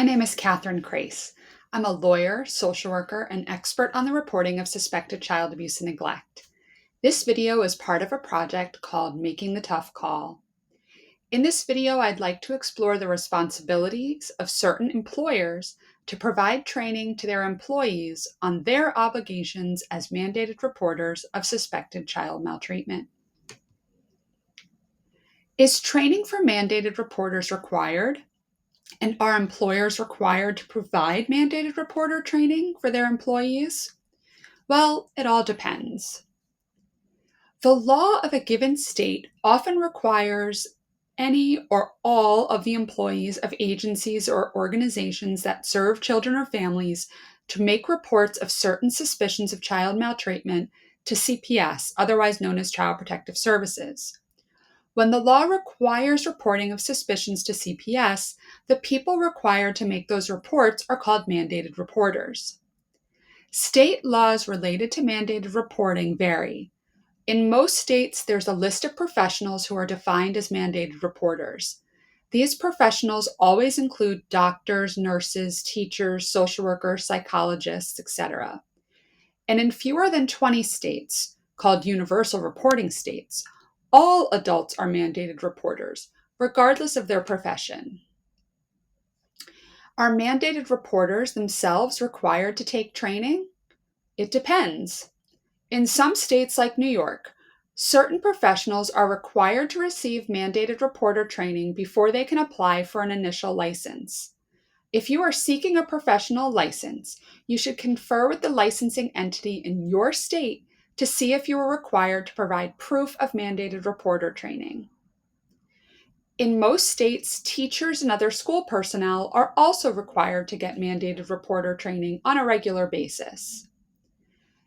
My name is Catherine Crace. I'm a lawyer, social worker, and expert on the reporting of suspected child abuse and neglect. This video is part of a project called Making the Tough Call. In this video, I'd like to explore the responsibilities of certain employers to provide training to their employees on their obligations as mandated reporters of suspected child maltreatment. Is training for mandated reporters required? And are employers required to provide mandated reporter training for their employees? Well, it all depends. The law of a given state often requires any or all of the employees of agencies or organizations that serve children or families to make reports of certain suspicions of child maltreatment to CPS, otherwise known as Child Protective Services. When the law requires reporting of suspicions to CPS, the people required to make those reports are called mandated reporters. State laws related to mandated reporting vary. In most states, there's a list of professionals who are defined as mandated reporters. These professionals always include doctors, nurses, teachers, social workers, psychologists, etc. And in fewer than 20 states, called universal reporting states, all adults are mandated reporters, regardless of their profession. Are mandated reporters themselves required to take training? It depends. In some states, like New York, certain professionals are required to receive mandated reporter training before they can apply for an initial license. If you are seeking a professional license, you should confer with the licensing entity in your state to see if you are required to provide proof of mandated reporter training. In most states, teachers and other school personnel are also required to get mandated reporter training on a regular basis.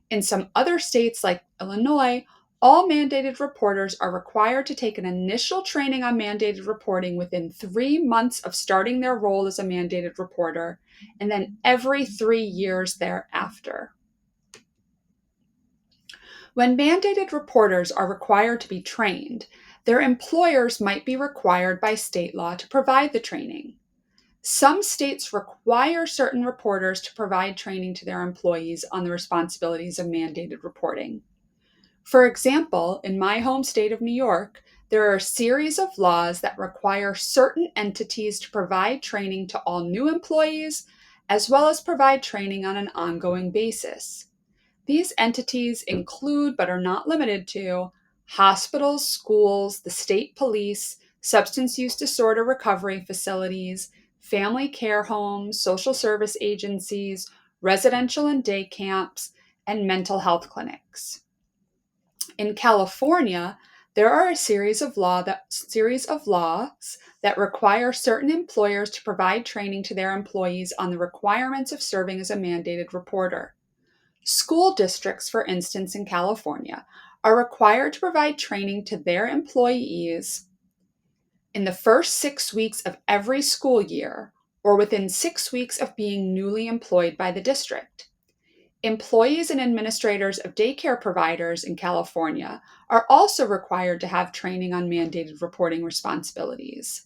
In some other states, like Illinois, all mandated reporters are required to take an initial training on mandated reporting within 3 months of starting their role as a mandated reporter, and then every 3 years thereafter. When mandated reporters are required to be trained, their employers might be required by state law to provide the training. Some states require certain reporters to provide training to their employees on the responsibilities of mandated reporting. For example, in my home state of New York, there are a series of laws that require certain entities to provide training to all new employees, as well as provide training on an ongoing basis. These entities include, but are not limited to, hospitals, schools, the state police, substance use disorder recovery facilities, family care homes, social service agencies, residential and day camps, and mental health clinics. In California, there are a series of laws that require certain employers to provide training to their employees on the requirements of serving as a mandated reporter. School districts, for instance, in California, are required to provide training to their employees in the first 6 weeks of every school year or within 6 weeks of being newly employed by the district. Employees and administrators of daycare providers in California are also required to have training on mandated reporting responsibilities.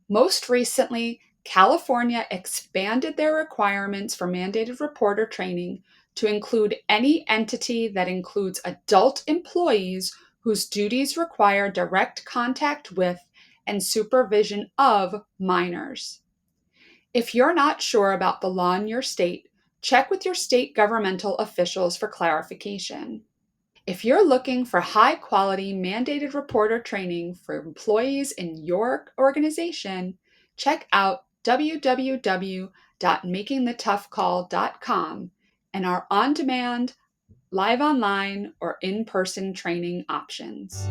Most recently, California expanded their requirements for mandated reporter training to include any entity that includes adult employees whose duties require direct contact with and supervision of minors. If you're not sure about the law in your state, check with your state governmental officials for clarification. If you're looking for high-quality mandated reporter training for employees in your organization, check out www.makingthetoughcall.com and our on-demand, live online, or in-person training options.